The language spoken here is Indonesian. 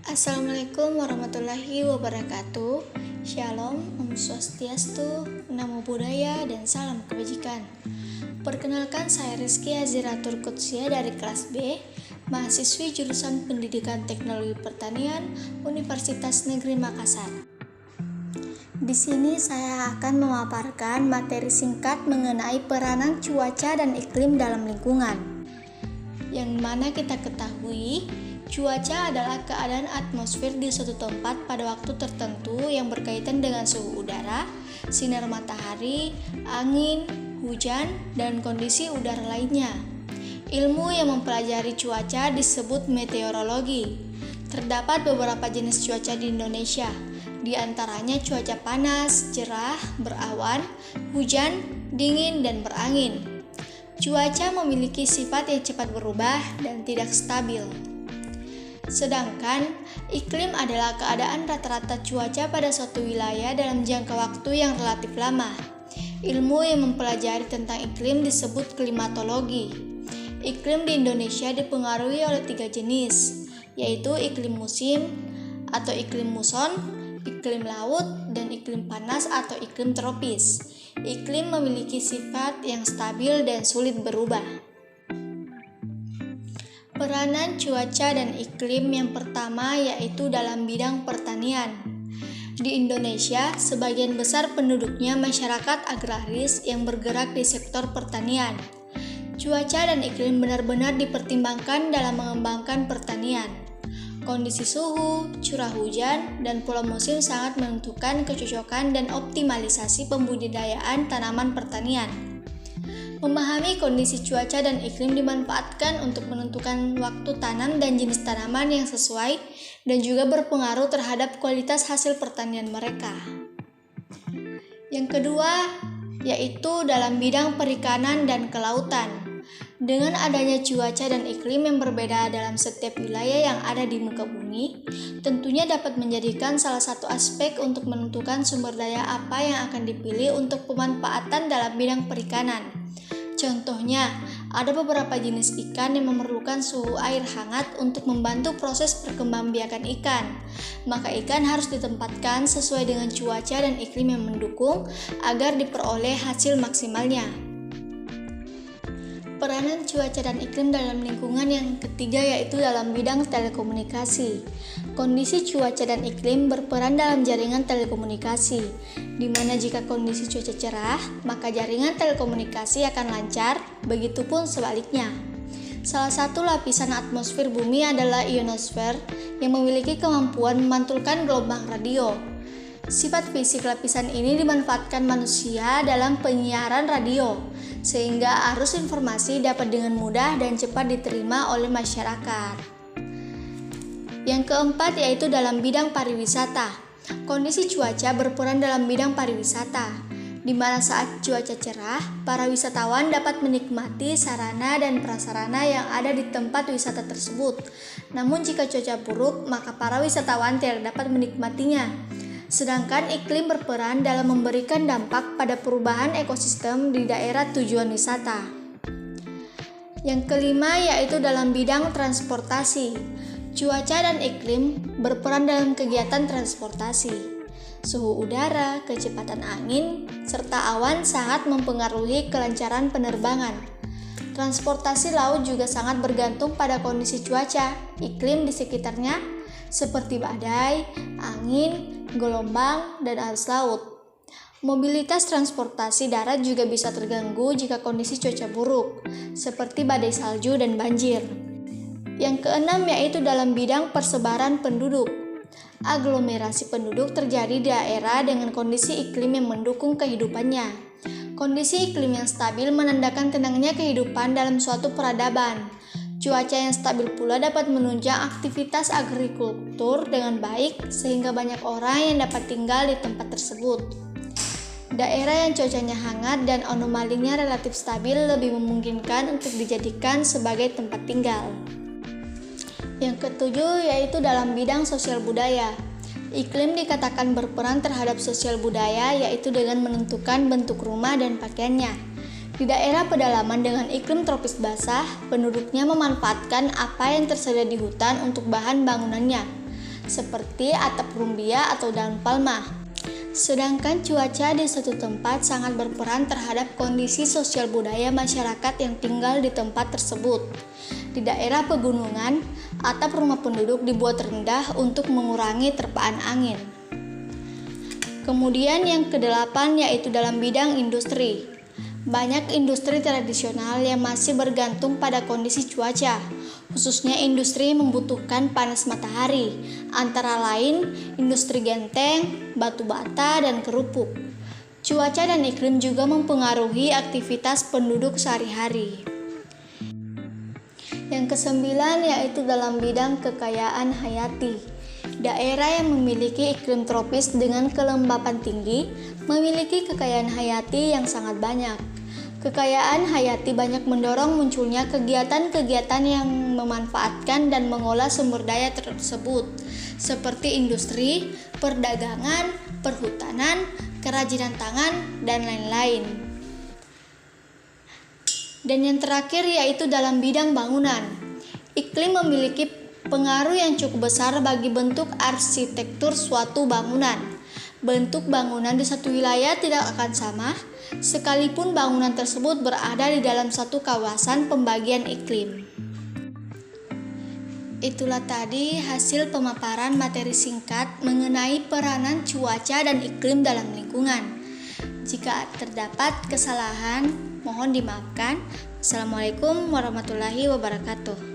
Assalamualaikum warahmatullahi wabarakatuh. Shalom, Om Swastiastu, Namo Buddhaya, dan salam kebajikan. Perkenalkan, saya Rizky Aziratur Qudsia dari kelas B, mahasiswi jurusan Pendidikan Teknologi Pertanian Universitas Negeri Makassar. Di sini saya akan memaparkan materi singkat mengenai peranan cuaca dan iklim dalam lingkungan. Yang mana kita ketahui, cuaca adalah keadaan atmosfer di suatu tempat pada waktu tertentu yang berkaitan dengan suhu udara, sinar matahari, angin, hujan, dan kondisi udara lainnya. Ilmu yang mempelajari cuaca disebut meteorologi. Terdapat beberapa jenis cuaca di Indonesia, di antaranya cuaca panas, cerah, berawan, hujan, dingin, dan berangin. Cuaca memiliki sifat yang cepat berubah dan tidak stabil. Sedangkan iklim adalah keadaan rata-rata cuaca pada suatu wilayah dalam jangka waktu yang relatif lama. Ilmu yang mempelajari tentang iklim disebut klimatologi. Iklim di Indonesia dipengaruhi oleh 3 jenis, yaitu iklim musim atau iklim muson, iklim laut, dan iklim panas atau iklim tropis. Iklim memiliki sifat yang stabil dan sulit berubah. Peranan cuaca dan iklim yang pertama yaitu dalam bidang pertanian. Di Indonesia, sebagian besar penduduknya masyarakat agraris yang bergerak di sektor pertanian. Cuaca dan iklim benar-benar dipertimbangkan dalam mengembangkan pertanian. Kondisi suhu, curah hujan, dan pola musim sangat menentukan kecocokan dan optimalisasi pembudidayaan tanaman pertanian. Memahami kondisi cuaca dan iklim dimanfaatkan untuk menentukan waktu tanam dan jenis tanaman yang sesuai dan juga berpengaruh terhadap kualitas hasil pertanian mereka. Yang kedua, yaitu dalam bidang perikanan dan kelautan. Dengan adanya cuaca dan iklim yang berbeda dalam setiap wilayah yang ada di muka bumi, tentunya dapat menjadikan salah satu aspek untuk menentukan sumber daya apa yang akan dipilih untuk pemanfaatan dalam bidang perikanan. Contohnya, ada beberapa jenis ikan yang memerlukan suhu air hangat untuk membantu proses perkembangbiakan ikan. Maka ikan harus ditempatkan sesuai dengan cuaca dan iklim yang mendukung agar diperoleh hasil maksimalnya. Peranan cuaca dan iklim dalam lingkungan yang ketiga yaitu dalam bidang telekomunikasi. Kondisi cuaca dan iklim berperan dalam jaringan telekomunikasi, di mana jika kondisi cuaca cerah, maka jaringan telekomunikasi akan lancar, begitupun sebaliknya. Salah satu lapisan atmosfer bumi adalah ionosfer yang memiliki kemampuan memantulkan gelombang radio. Sifat fisik lapisan ini dimanfaatkan manusia dalam penyiaran radio, sehingga arus informasi dapat dengan mudah dan cepat diterima oleh masyarakat. Yang keempat yaitu dalam bidang pariwisata. Kondisi cuaca berperan dalam bidang pariwisata, di mana saat cuaca cerah, para wisatawan dapat menikmati sarana dan prasarana yang ada di tempat wisata tersebut. Namun jika cuaca buruk, maka para wisatawan tidak dapat menikmatinya. Sedangkan iklim berperan dalam memberikan dampak pada perubahan ekosistem di daerah tujuan wisata. Yang kelima yaitu dalam bidang transportasi. Cuaca dan iklim berperan dalam kegiatan transportasi. Suhu udara, kecepatan angin, serta awan sangat mempengaruhi kelancaran penerbangan. Transportasi laut juga sangat bergantung pada kondisi cuaca, iklim di sekitarnya, seperti badai, angin, gelombang, dan arus laut. Mobilitas transportasi darat juga bisa terganggu jika kondisi cuaca buruk, seperti badai salju dan banjir. Yang keenam yaitu dalam bidang persebaran penduduk. Aglomerasi penduduk terjadi di daerah dengan kondisi iklim yang mendukung kehidupannya. Kondisi iklim yang stabil menandakan tenangnya kehidupan dalam suatu peradaban. Cuaca yang stabil pula dapat menunjang aktivitas agrikultur dengan baik sehingga banyak orang yang dapat tinggal di tempat tersebut. Daerah yang cuacanya hangat dan anomalinya relatif stabil lebih memungkinkan untuk dijadikan sebagai tempat tinggal. Yang ketujuh yaitu dalam bidang sosial budaya. Iklim dikatakan berperan terhadap sosial budaya yaitu dengan menentukan bentuk rumah dan pakaiannya. Di daerah pedalaman dengan iklim tropis basah, penduduknya memanfaatkan apa yang tersedia di hutan untuk bahan bangunannya. seperti atap rumbia atau daun palma. Sedangkan cuaca di suatu tempat sangat berperan terhadap kondisi sosial budaya masyarakat yang tinggal di tempat tersebut. Di daerah pegunungan, atap rumah penduduk dibuat rendah untuk mengurangi terpaan angin. Kemudian yang kedelapan yaitu dalam bidang industri. Banyak industri tradisional yang masih bergantung pada kondisi cuaca, khususnya industri membutuhkan panas matahari, antara lain industri genteng, batu bata, dan kerupuk. Cuaca dan iklim juga mempengaruhi aktivitas penduduk sehari-hari. Yang kesembilan yaitu dalam bidang kekayaan hayati. Daerah yang memiliki iklim tropis dengan kelembapan tinggi memiliki kekayaan hayati yang sangat banyak. Kekayaan hayati banyak mendorong munculnya kegiatan-kegiatan yang memanfaatkan dan mengolah sumber daya tersebut, seperti industri, perdagangan, perhutanan, kerajinan tangan, dan lain-lain. Dan yang terakhir yaitu dalam bidang bangunan. Iklim memiliki pengaruh yang cukup besar bagi bentuk arsitektur suatu bangunan. Bentuk bangunan di satu wilayah tidak akan sama, sekalipun bangunan tersebut berada di dalam satu kawasan pembagian iklim. Itulah tadi hasil pemaparan materi singkat mengenai peranan cuaca dan iklim dalam lingkungan. Jika terdapat kesalahan, mohon dimaafkan. Assalamualaikum warahmatullahi wabarakatuh.